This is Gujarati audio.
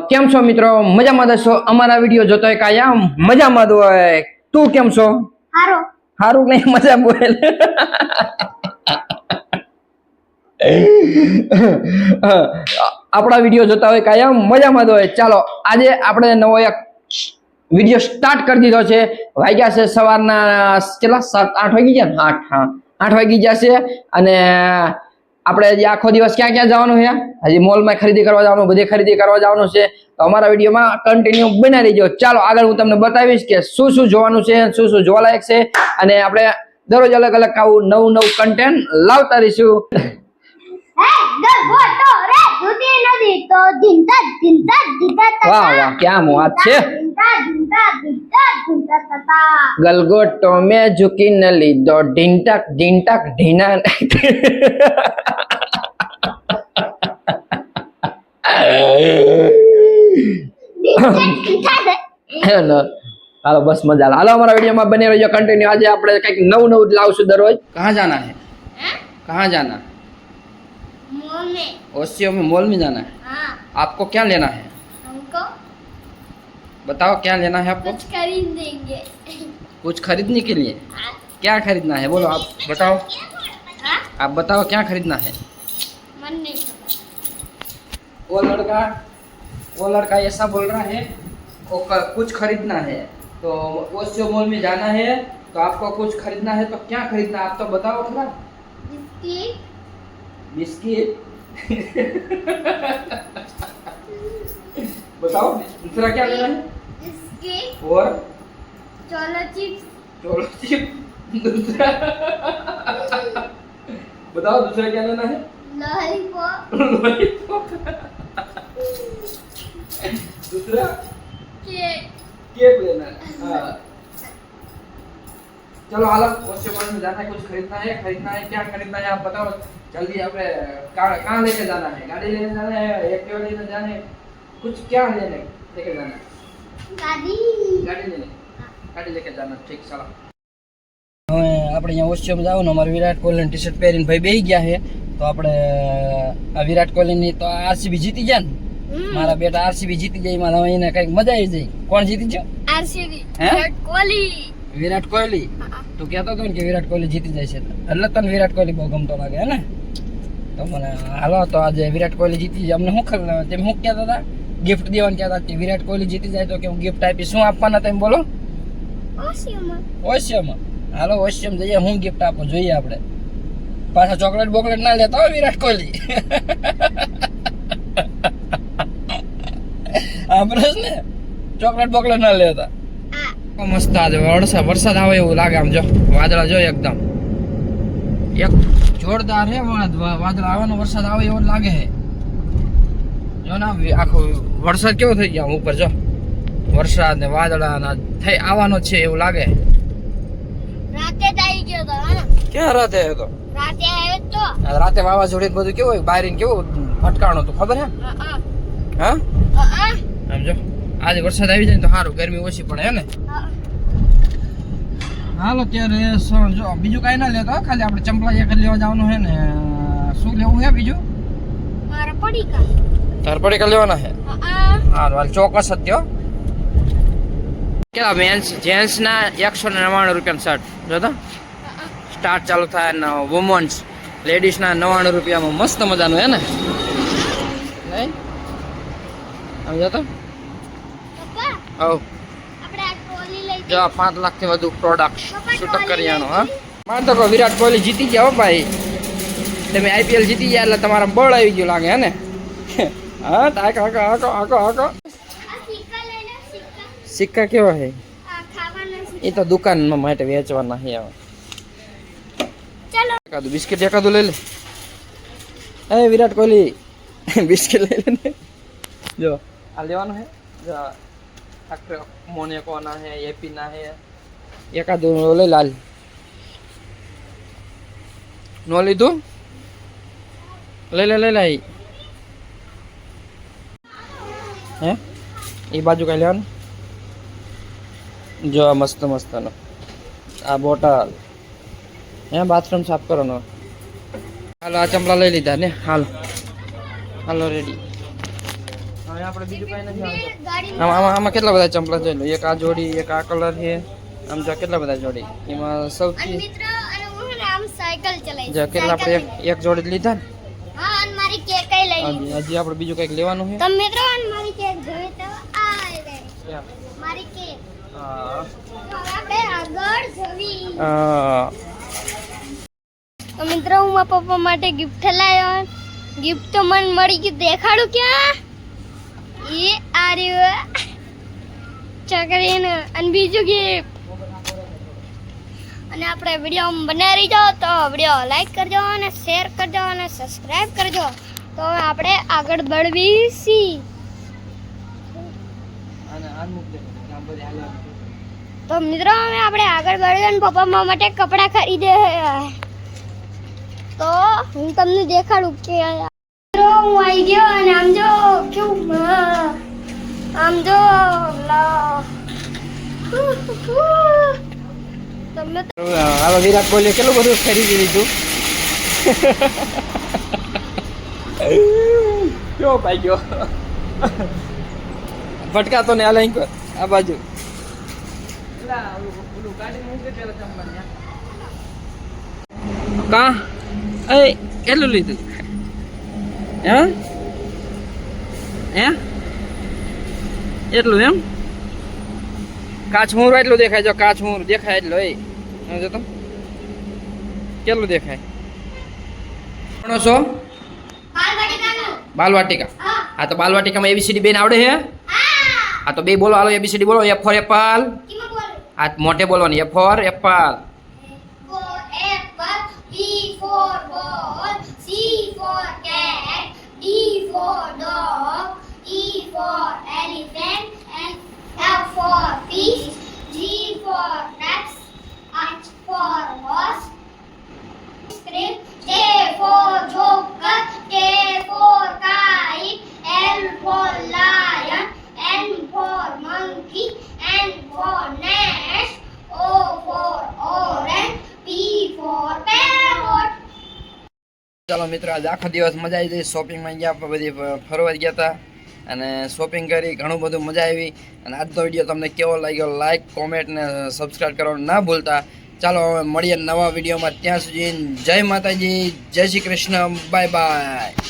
કેમ છો મિત્રો? મજામાં દસો અમારા વિડીયો જોતો હોય કાયા મજામાં જ હોય. તું કેમ છો? હારો હારું નહીં મજા બોલ. આપણા વિડીયો જોતા હોય કાયમ મજામાં જ હોય. ચાલો આજે આપણે નવો એક વિડીયો સ્ટાર્ટ કરી દીધો છે. વાગ્યા છે સવારના કેટલા 7-8 વાગી ગયા ને? 8 વાગી ગયા છે. અને આપણે હજી આખો દિવસ ક્યાં ક્યાં જવાનું છે? હજી મોલમાં ખરીદી કરવા જવાનું, બધી ખરીદી કરવા જવાનું છે. તો અમારા વિડીયોમાં કન્ટિન્યુ બના રહેજો. ચાલો આગળ હું તમને બતાવીશ કે શું શું જોવાનું છે, શું શું જોવાલાયક છે, અને આપણે દરરોજ અલગ અલગ આવું નવું કન્ટેન્ટ લાવતા રહીશું. હે ગલગો તો રે જુદી નદી તો ધીંતા ધીંતા ધીંતા વાહ વાહ ક્યાં વાત છે. ધીંતા ધીંતા ધીંતા ધીંતા તતા ગલગોટો મેં ઝુકી ન લીધો ઢીંટક ઢીંટક ઢીના. હાલો બસ મજા હાલો અમારા વિડીયોમાં બની રહેજો कंटिन्यू. આજે આપણે કંઈક નવું લાવશું દરરોજ. कहाँ जाना है? कहाँ जाना? मॉल में ओसियो में मॉल में जाना है. हाँ आपको क्या लेना है? हमको बताओ क्या लेना है आपको? कुछ खरीदेंगे कुछ खरीदने के लिए हाँ क्या खरीदना है बोलो आप बताओ. हाँ आप बताओ क्या खरीदना है. मन नहीं खबर वो लड़का ऐसा बोल रहा है वो कुछ खरीदना है तो ओसियो मॉल में जाना है. तो आपको कुछ खरीदना है तो क्या खरीदना है आप तो बताओ थोड़ा. Biscuit biscuit. बताओ दूसरा क्या लेना है. बिस्किट और चोलो चिप्स चलो चिप. दूसरा बताओ दूसरा क्या लेना है. Lollipop lollipop. दूसरा केक केक लेना है. हाँ. चलो हाल ओसियो मॉल में जाना है, कुछ खरीदना है क्या खरीदना है आप बताओ जल्दी. આપણે कहाँ लेके जाना है? गाड़ी लेने जाना है, एक्टिवा लेने जाना है, कुछ क्या लेने लेके जाना है? गाड़ी गाड़ी लेने गाड़ी लेके जाना. ठीक चलो. હવે આપણે અહીંયા ઓસ્ટ્રેલિયામાં જવાનું. અમારે વિરાટ કોહલીની ટી શર્ટ પહેરીને ભાઈ બેહી ગયા છે. તો આપણે આ વિરાટ કોહલીની તો આરસીબી જીતી ગયા ને. મારા બેટા આરસીબી જીતી જાય એમાં એને કઈક મજા આવી જાય. કોણ જીતી ગયો? आरसीबी हैं? विराट कोहली વિરાટ કોહલી. તું કહેતો હતો ને કે વિરાટ કોહલી જીતી જાય છે એટલે તને વિરાટ કોહલી બહુ ગમતો લાગે હે ને. તો મને હાલો તો આજે વિરાટ કોહલી જીતી જાય. અમને શું ખબર તેમ શું કહેતા હતા? ગિફ્ટ દેવાનું કહેતા કે વિરાટ કોહલી જીતી જાય તો કે હું ગિફ્ટ આપીશ. શું આપવાના તેમ બોલો? ઓસ્ટ્રેલિયામાં. હાલો ઓસ્ટ્રેલિયામાં જઈએ. હું ગિફ્ટ આપો જોઈએ આપણે. પાછા ચોકલેટ બોકલેટ ના લેતા હોય વિરાટ કોહલી. આમરસ ને ચોકલેટ બોકલેટ ના લેતા. મસ્ત આજે વરસાદ આવે એવું લાગે. આમ જો વાદળા જો એકદમ એક જોરદાર હે. વાદળા આવવાનો વરસાદ આવે એવો લાગે છે. જો ને આખો વરસાદ કેવો થઈ ગયો ઉપર જો. વરસાદ ને વાદળા ના થઈ આવવાનો છે એવું લાગે. राते जाई गयो तो है ना ક્યાં રાતે હતો? राते आयो तो રાતે વાવાઝોડે બધું કેવું હોય બારીને કેવું ફટકાણો તો ખબર હે? હા આમ જો આજે વરસાદ આવી જાય ને તો સારું, ગરમી ઓછી પડે હે ને. હાલો ત્યારે જો બીજું કાંઈ ના લેતો ખાલી આપણે ચંપલા એક લેવા જવાનું છે ને. શું લેવું છે બીજું? मारा पड़ी का તાર પડીકા લેવાના છે. હારું હાલ ચોક્કસ જ થયો. કેટલા મેન્સ જેન્ટ્સ ના 199 રૂપિયાનું શર્ટ જોતો સ્ટાર્ટ ચાલુ થાય ને વુમન્સ લેડીઝ ના 99 રૂપિયામાં મસ્ત મજાનું હે ને. નહીં આમ જોતો पप्पा આવ આપણે આ ટ્રોલી લઈ જો 5 લાખ થી વધુ પ્રોડક્ટ છૂટક કર્યાનો. હા માન તો કહો વિરાટ કોહલી જીતી ગયા હો ભાઈ. તમે આઈપીએલ જીતી ગયા એટલે તમારા બળ આવી ગયું લાગે હે ને. હા આકો આકો આકો આકો આકો. આ સિક્કા લઈ લે સિક્કા સિક્કા કેવા છે? આ ખાવાના એ તો દુકાનમાં માટે વેચવાના છે. ચલો એકાદું બિસ્કિટ એકાદું લઈ લે. એ વિરાટ કોહલી બિસ્કિટ લઈ લે ને. જો આ લેવાનું છે. જો આખરે મોનેકોના છે, એપીના છે. એકાદું લઈ લાલ. નો લીધું? લઈ લે લઈ લે. હે એ બાજુ કઈ લેવાનું? જો આ મસ્ત મસ્તનો આ બોટલ હે બાથરૂમ સાફ કરવાનો. હાલો આ ચંપલા લઈ લીધા ને. હાલો હાલો રેડી. હવે હવે આપણે બીજું કાંઈ નથી આવતું. ગાડી આમાં કેટલા બધા ચંપલા જોઈ લો. એક આ જોડી, એક આ કલર છે. આમ જો કેટલા બધા જોડી. એમાં અને સૌથી મિત્રો અને હું ને આમ સાયકલ ચલાવી જો કેટલા આપણે એક જોડી જ લીધા ને. હા અને મારી કેક કઈ લઈ હજી આપણે બીજું કંઈક લેવાનું છે. તો મિત્રો અને મારી કેક જોઈએ તો આ રે મારી કેક હા. તો આપણે આગળ જવી હા. તો મિત્રો હું મારા પપ્પા માટે ગિફ્ટ લાવ્યો ગિફ્ટ તો મને મળી ગયું દેખાડું ક્યાં એ આ રહ્યું ચકરીને અને બીજું ગિફ્ટ અને આપણે વિડીયો બનાવી જાઓ તો વિડીયો લાઈક કરજો અને શેર કરજો અને સબસ્ક્રાઇબ કરજો તો હવે આપણે આગળ બળવી સી અને આ મૂક દે. આમ બધી હાલવાનું. તો મિત્રો હવે આપણે આગળ બળવી અને પપ્પા મારા માટે કપડાં ખરીદે તો હું તમને દેખાડું કે મિત્રો હું આવી ગયો અને આમ જો કેવું આમ જો તમે હાલો વિરાટ કોહલી કેટલું બધું ખરીદી લીધું. કયો ભાઈ ગયો ફટકાતો ને આ લાઈન કર આ બાજુ. કા એ કેટલું લીધું હે એટલું એમ કાચમૂર એટલું દેખાય જો કાચમૂર દેખાય એટલું એ જો તો કેટલું દેખાય. ભણો છો બાલવાટિકા. હા તો બાલવાટિકામાં એબીસીડી બેન આવડે છે. હા તો બે બોલો હાલો એબીસીડી બોલો. F four Apple. હા મોટે બોલવાની F four Apple. B for ball, C for cat, D for dog, E for elephant, and F for fish, G for nuts, H for horse, script, J for joker, K for kite, L for lion, N for monkey, N for nest, O for orange, P for parrot. ચાલો મિત્રો આજે આખો દિવસ મજા આવી ગઈ. શોપિંગમાં ગયા બધી ફરવા ગયા હતા અને શોપિંગ કરી ઘણું બધું મજા આવી. અને આજનો વિડીયો તમને કેવો લાગ્યો લાઈક કોમેન્ટ ને સબસ્ક્રાઈબ કરવાનું ના ભૂલતા. ચાલો હવે મળીએ નવા વિડીયોમાં. ત્યાં સુધી જય માતાજી, જય શ્રી કૃષ્ણ, બાય બાય.